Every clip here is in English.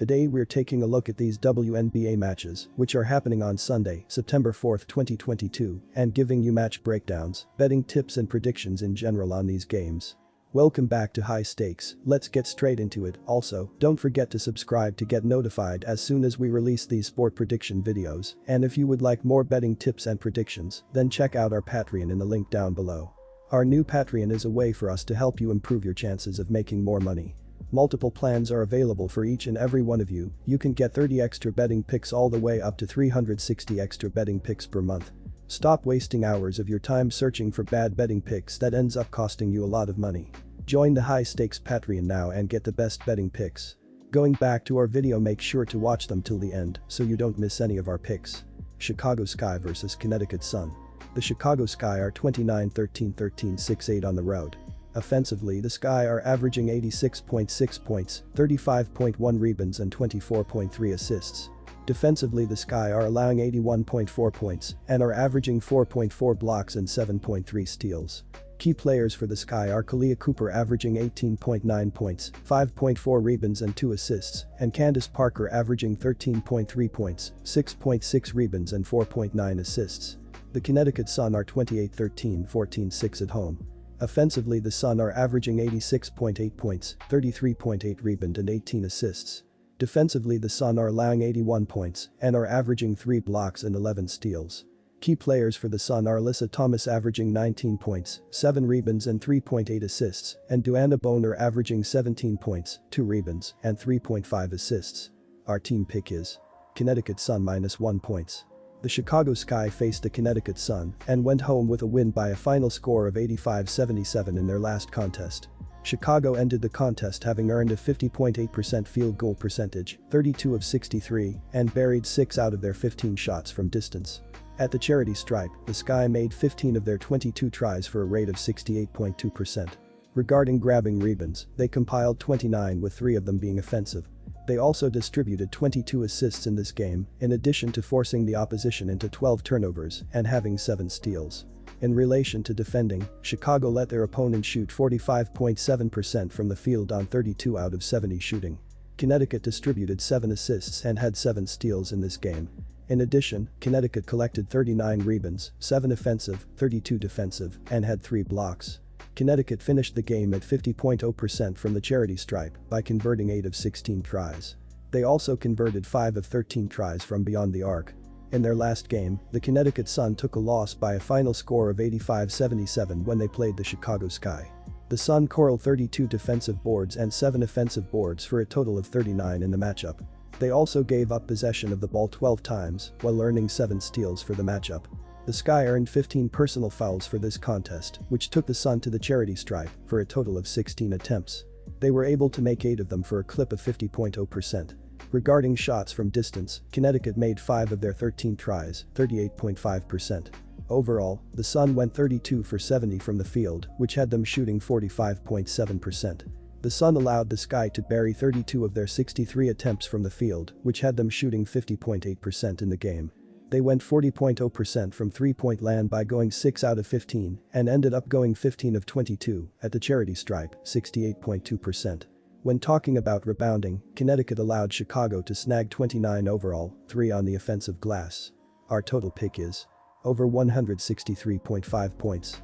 Today we're taking a look at these WNBA matches, which are happening on Sunday, September 4, 2022, and giving you match breakdowns, betting tips and predictions in general on these games. Welcome back to High Stakes, let's get straight into it. Also, don't forget to subscribe to get notified as soon as we release these sport prediction videos, and if you would like more betting tips and predictions, then check out our Patreon in the link down below. Our new Patreon is a way for us to help you improve your chances of making more money. Multiple plans are available for each and every one of you. You can get 30 extra betting picks all the way up to 360 extra betting picks per month. Stop wasting hours of your time searching for bad betting picks that ends up costing you a lot of money. Join the High Stakes Patreon now and get the best betting picks. Going back to our video, make sure to watch them till the end so you don't miss any of our picks. Chicago Sky vs Connecticut Sun. The Chicago Sky are 29-13, 13-6-8 on the road. Offensively, the Sky are averaging 86.6 points, 35.1 rebounds and 24.3 assists. Defensively, the Sky are allowing 81.4 points and are averaging 4.4 blocks and 7.3 steals. Key players for the Sky are Kalia Cooper averaging 18.9 points, 5.4 rebounds and 2 assists, and Candace Parker averaging 13.3 points, 6.6 rebounds and 4.9 assists. The Connecticut Sun are 28-13, 14-6 at home. Offensively, the Sun are averaging 86.8 points, 33.8 rebounds and 18 assists. Defensively, the Sun are allowing 81 points and are averaging 3 blocks and 11 steals. Key players for the Sun are Alyssa Thomas averaging 19 points, 7 rebounds and 3.8 assists, and Duana Boner averaging 17 points, 2 rebounds, and 3.5 assists. Our team pick is Connecticut Sun -1 points. The Chicago Sky faced the Connecticut Sun and went home with a win by a final score of 85-77 in their last contest. Chicago ended the contest having earned a 50.8% field goal percentage, 32 of 63, and buried 6 out of their 15 shots from distance. At the charity stripe, the Sky made 15 of their 22 tries for a rate of 68.2%. Regarding grabbing rebounds, they compiled 29 with 3 of them being offensive. They also distributed 22 assists in this game, in addition to forcing the opposition into 12 turnovers and having 7 steals. In relation to defending, Chicago let their opponent shoot 45.7% from the field on 32 out of 70 shooting. Connecticut distributed 7 assists and had 7 steals in this game. In addition, Connecticut collected 39 rebounds, 7 offensive, 32 defensive, and had 3 blocks. Connecticut finished the game at 50.0% from the charity stripe by converting 8 of 16 tries. They also converted 5 of 13 tries from beyond the arc. In their last game, the Connecticut Sun took a loss by a final score of 85-77 when they played the Chicago Sky. The Sun corralled 32 defensive boards and 7 offensive boards for a total of 39 in the matchup. They also gave up possession of the ball 12 times while earning 7 steals for the matchup. The Sky earned 15 personal fouls for this contest, which took the Sun to the charity stripe for a total of 16 attempts. They were able to make 8 of them for a clip of 50.0%. Regarding shots from distance, Connecticut made 5 of their 13 tries, 38.5%. Overall, the Sun went 32 for 70 from the field, which had them shooting 45.7%. The Sun allowed the Sky to bury 32 of their 63 attempts from the field, which had them shooting 50.8% in the game. They went 40.0% from 3-point land by going 6 out of 15 and ended up going 15 of 22 at the charity stripe, 68.2%. When talking about rebounding, Connecticut allowed Chicago to snag 29 overall, 3 on the offensive glass. Our total pick is over 163.5 points.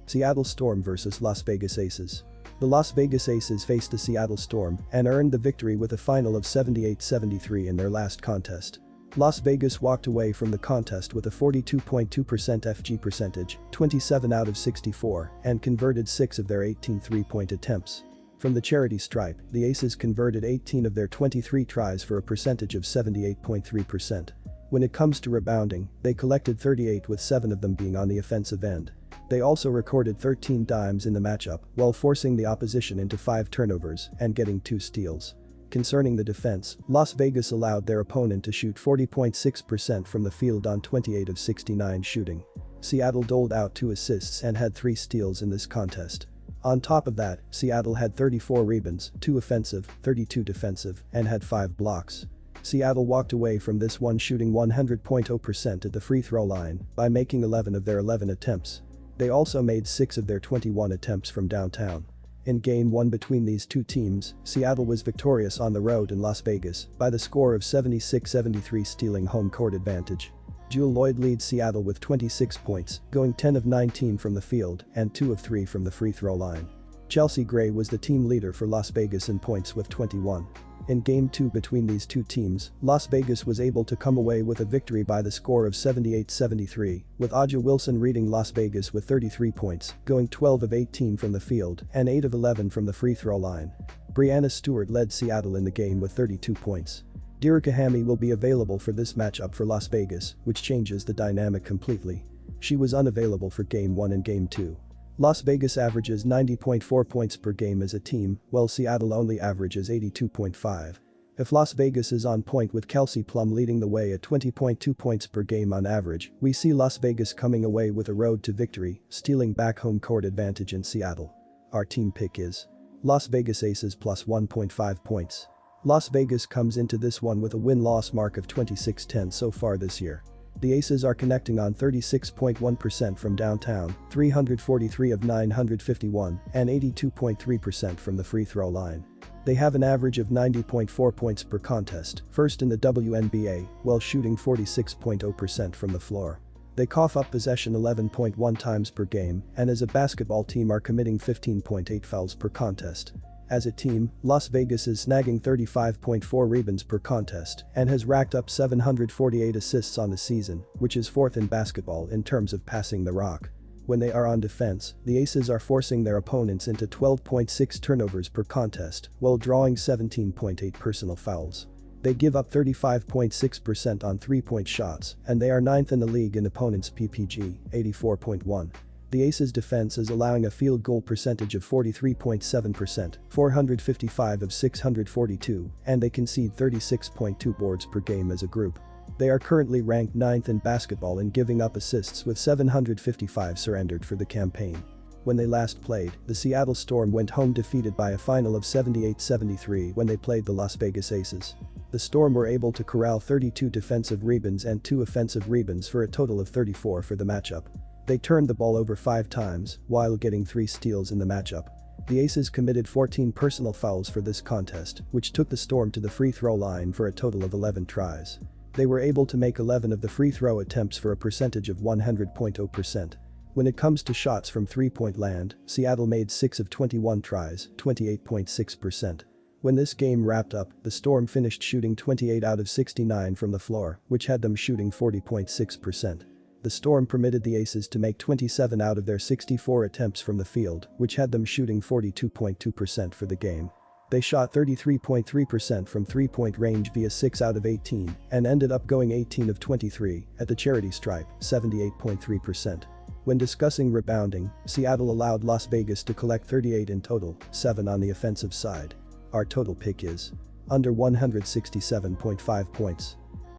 Seattle Storm vs Las Vegas Aces. The Las Vegas Aces faced the Seattle Storm and earned the victory with a final of 78-73 in their last contest. Las Vegas walked away from the contest with a 42.2% FG percentage, 27 out of 64, and converted 6 of their 18 three-point attempts. From the charity stripe, the Aces converted 18 of their 23 tries for a percentage of 78.3%. When it comes to rebounding, they collected 38 with 7 of them being on the offensive end. They also recorded 13 dimes in the matchup while forcing the opposition into 5 turnovers and getting 2 steals. Concerning the defense, Las Vegas allowed their opponent to shoot 40.6% from the field on 28 of 69 shooting. Seattle doled out 2 assists and had 3 steals in this contest. On top of that, Seattle had 34 rebounds, 2 offensive, 32 defensive, and had 5 blocks. Seattle walked away from this one shooting 100.0% at the free throw line by making 11 of their 11 attempts. They also made 6 of their 21 attempts from downtown. In Game 1 between these two teams, Seattle was victorious on the road in Las Vegas by the score of 76-73, stealing home court advantage. Jewel Lloyd leads Seattle with 26 points, going 10 of 19 from the field and 2 of 3 from the free throw line. Chelsea Gray was the team leader for Las Vegas in points with 21. In Game 2 between these two teams, Las Vegas was able to come away with a victory by the score of 78-73, with Aja Wilson leading Las Vegas with 33 points, going 12 of 18 from the field and 8 of 11 from the free throw line. Breanna Stewart led Seattle in the game with 32 points. Dira Kahami will be available for this matchup for Las Vegas, which changes the dynamic completely. She was unavailable for Game 1 and Game 2. Las Vegas averages 90.4 points per game as a team, while Seattle only averages 82.5. If Las Vegas is on point with Kelsey Plum leading the way at 20.2 points per game on average, we see Las Vegas coming away with a road to victory, stealing back home court advantage in Seattle. Our team pick is Las Vegas Aces plus 1.5 points. Las Vegas comes into this one with a win-loss mark of 26-10 so far this year. The Aces are connecting on 36.1% from downtown, 343 of 951, and 82.3% from the free throw line. They have an average of 90.4 points per contest, first in the WNBA, while shooting 46.0% from the floor. They cough up possession 11.1 times per game, and as a basketball team are committing 15.8 fouls per contest. As a team, Las Vegas is snagging 35.4 rebounds per contest and has racked up 748 assists on the season, which is fourth in basketball in terms of passing the rock. When they are on defense, the Aces are forcing their opponents into 12.6 turnovers per contest while drawing 17.8 personal fouls. They give up 35.6% on three-point shots, and they are ninth in the league in opponents' PPG, 84.1. The Aces' defense is allowing a field goal percentage of 43.7%, 455 of 642, and they concede 36.2 boards per game as a group. They are currently ranked 9th in basketball in giving up assists with 755 surrendered for the campaign. When they last played, the Seattle Storm went home defeated by a final of 78-73 when they played the Las Vegas Aces. The Storm were able to corral 32 defensive rebounds and 2 offensive rebounds for a total of 34 for the matchup. They turned the ball over 5 times, while getting 3 steals in the matchup. The Aces committed 14 personal fouls for this contest, which took the Storm to the free throw line for a total of 11 tries. They were able to make 11 of the free throw attempts for a percentage of 100.0%. When it comes to shots from three-point land, Seattle made 6 of 21 tries, 28.6%. When this game wrapped up, the Storm finished shooting 28 out of 69 from the floor, which had them shooting 40.6%. The Storm permitted the Aces to make 27 out of their 64 attempts from the field, which had them shooting 42.2% for the game. They shot 33.3% from three-point range via 6 out of 18 and ended up going 18 of 23 at the charity stripe, 78.3%. When discussing rebounding, Seattle allowed Las Vegas to collect 38 in total, 7 on the offensive side. Our total pick is under 167.5 points.